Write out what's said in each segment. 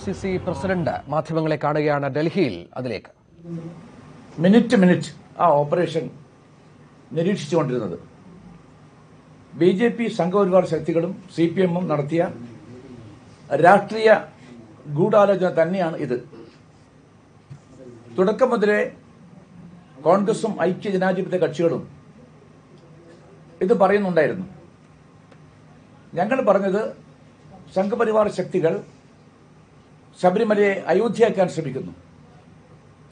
KPCC president മാധ്യമങ്ങളെ കാണുകയാണ് ഡൽഹിയിൽ. അതിലേക്ക് മിനിറ്റ് ആ ഓപ്പറേഷൻ നിരീക്ഷിച്ചുകൊണ്ടിരുന്നത് BJP സംഘപരിവാർ ശക്തികളും CPM-ഉം നടത്തിയ രാഷ്ട്രീയ ഗൂഢാലോചന തന്നെയാണ് ഇത്. തുടക്കം മുതലേ കോൺഗ്രസും ഐക്യ ജനാധിപത്യ കക്ഷികളും ഇത് പറയുന്നുണ്ടായിരുന്നു. ഞങ്ങൾ പറഞ്ഞത് സംഘപരിവാർ ശക്തികൾ ശബരിമലയെ അയോധ്യയാക്കാൻ ശ്രമിക്കുന്നു,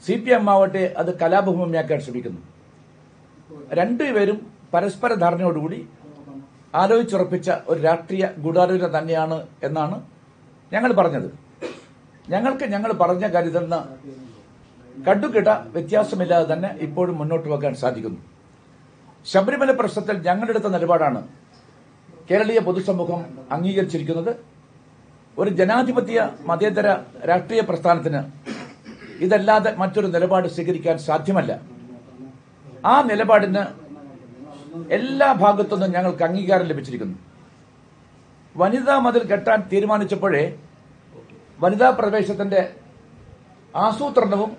CPM ആവട്ടെ അത് കലാപഭൂമിയാക്കാൻ ശ്രമിക്കുന്നു. രണ്ടുപേരും പരസ്പര ധാരണയോടുകൂടി ആലോചിച്ചുറപ്പിച്ച ഒരു രാഷ്ട്രീയ ഗൂഢാലോചന തന്നെയാണ് എന്നാണ് ഞങ്ങൾ പറഞ്ഞത്. ഞങ്ങൾ പറഞ്ഞ കാര്യത്തിൽ നിന്ന് കടുകിട വ്യത്യാസമില്ലാതെ തന്നെ ഇപ്പോഴും മുന്നോട്ട് പോകാൻ സാധിക്കുന്നു. ശബരിമല പ്രശ്നത്തിൽ ഞങ്ങളെടുത്ത നിലപാടാണ് കേരളീയ പൊതുസമൂഹം അംഗീകരിച്ചിരിക്കുന്നത്. ഒരു ജനാധിപത്യ മതേതര രാഷ്ട്രീയ പ്രസ്ഥാനത്തിന് ഇതല്ലാതെ മറ്റൊരു നിലപാട് സ്വീകരിക്കാൻ സാധ്യമല്ല. ആ നിലപാടിന് എല്ലാ ഭാഗത്തുനിന്നും ഞങ്ങൾക്ക് അംഗീകാരം ലഭിച്ചിരിക്കുന്നു. വനിതാ മതിൽ കെട്ടാൻ തീരുമാനിച്ചപ്പോഴേ വനിതാ പ്രവേശത്തിന്റെ ആസൂത്രണവും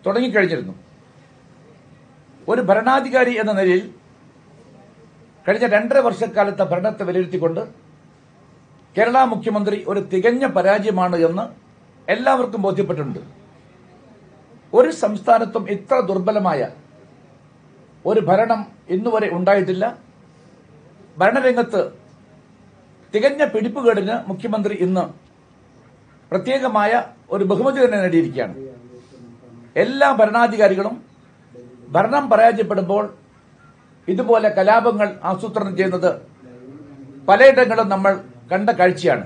തുടങ്ങിക്കഴിഞ്ഞിരുന്നു. ഒരു ഭരണാധികാരി എന്ന നിലയിൽ കഴിഞ്ഞ 2.5 വർഷക്കാലത്തെ ഭരണത്തെ വിലയിരുത്തിക്കൊണ്ട് കേരള മുഖ്യമന്ത്രി ഒരു തികഞ്ഞ പരാജയമാണ് എന്ന് എല്ലാവർക്കും ബോധ്യപ്പെട്ടിട്ടുണ്ട്. ഒരു സംസ്ഥാനത്തും ഇത്ര ദുർബലമായ ഒരു ഭരണം ഇന്നുവരെ ഉണ്ടായിട്ടില്ല. ഭരണരംഗത്ത് തികഞ്ഞ പിടിപ്പുകേടിന് മുഖ്യമന്ത്രി ഇന്ന് പ്രത്യേകമായ ഒരു ബഹുമതി തന്നെ നേടിയിരിക്കുകയാണ്. എല്ലാ ഭരണാധികാരികളും ഭരണം പരാജയപ്പെടുമ്പോൾ ഇതുപോലെ കലാപങ്ങൾ ആസൂത്രണം ചെയ്യുന്നത് പലയിടങ്ങളും നമ്മൾ കണ്ട കാഴ്ചയാണ്.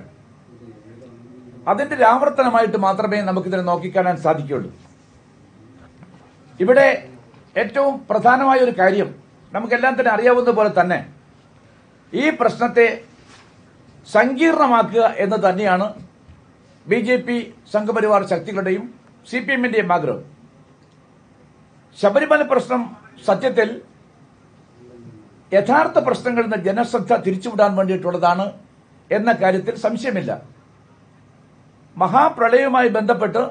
അതിന്റെ ഒരു ആവർത്തനമായിട്ട് മാത്രമേ നമുക്കിതിനെ നോക്കിക്കാണാൻ സാധിക്കുകയുള്ളൂ. ഇവിടെ ഏറ്റവും പ്രധാനമായ ഒരു കാര്യം നമുക്കെല്ലാം തന്നെ അറിയാവുന്ന പോലെ തന്നെ ഈ പ്രശ്നത്തെ സങ്കീർണമാക്കുക എന്ന് തന്നെയാണ് BJP സംഘപരിവാർ ശക്തികളുടെയും CPM-ന്റെയും ആഗ്രഹം. ശബരിമല പ്രശ്നം സത്യത്തിൽ യഥാർത്ഥ പ്രശ്നങ്ങളിൽ നിന്ന് ജനശ്രദ്ധ തിരിച്ചുവിടാൻ വേണ്ടിയിട്ടുള്ളതാണ് എന്ന കാര്യത്തിൽ സംശയമില്ല. മഹാപ്രളയവുമായി ബന്ധപ്പെട്ട്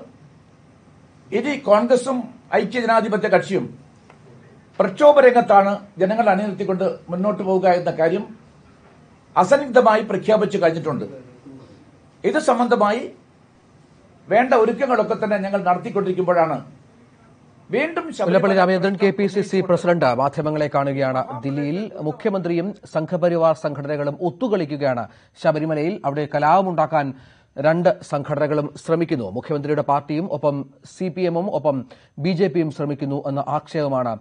ഇനി കോൺഗ്രസും ഐക്യജനാധിപത്യ കക്ഷിയും പ്രക്ഷോഭ രംഗത്താണ് ജനങ്ങളെ അണിനിർത്തിക്കൊണ്ട് മുന്നോട്ട് പോവുക എന്ന കാര്യം അസന്നിഗ്ധമായി പ്രഖ്യാപിച്ചു കഴിഞ്ഞിട്ടുണ്ട്. ഇത് സംബന്ധമായി വേണ്ട ഒരുക്കങ്ങളൊക്കെ തന്നെ ഞങ്ങൾ നടത്തിക്കൊണ്ടിരിക്കുമ്പോഴാണ് വീണ്ടും മുല്ലപ്പള്ളി രാമചന്ദ്രൻ KPCC പ്രസിഡന്റ് മാധ്യമങ്ങളെ കാണുകയാണ് ദില്ലിയിൽ. മുഖ്യമന്ത്രിയും സംഘപരിവാർ സംഘടനകളും ഒത്തുകളിക്കുകയാണ് ശബരിമലയിൽ. അവിടെ കലാപമുണ്ടാക്കാൻ 2 സംഘടനകളും ശ്രമിക്കുന്നു. മുഖ്യമന്ത്രിയുടെ പാർട്ടിയും ഒപ്പം CPM-ഉം ഒപ്പം BJP-യും ശ്രമിക്കുന്നു എന്ന ആക്ഷേപമാണ്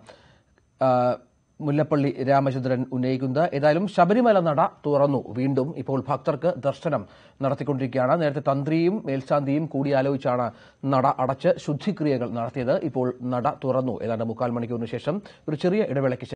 മുല്ലപ്പള്ളി രാമചന്ദ്രൻ ഉന്നയിക്കുന്നത്. ഏതായാലും ശബരിമല നട തുറന്നു. വീണ്ടും ഇപ്പോൾ ഭക്തർക്ക് ദർശനം നടത്തിക്കൊണ്ടിരിക്കുകയാണ്. നേരത്തെ തന്ത്രിയും മേൽശാന്തിയും കൂടിയാലോചിച്ചാണ് നട അടച്ച് ശുദ്ധിക്രിയകൾ നടത്തിയത്. ഇപ്പോൾ നട തുറന്നു. ഏതാണ്ട് 3/4 മണിക്കൂറിന് ശേഷം ഒരു ചെറിയ ഇടവേളയ്ക്ക്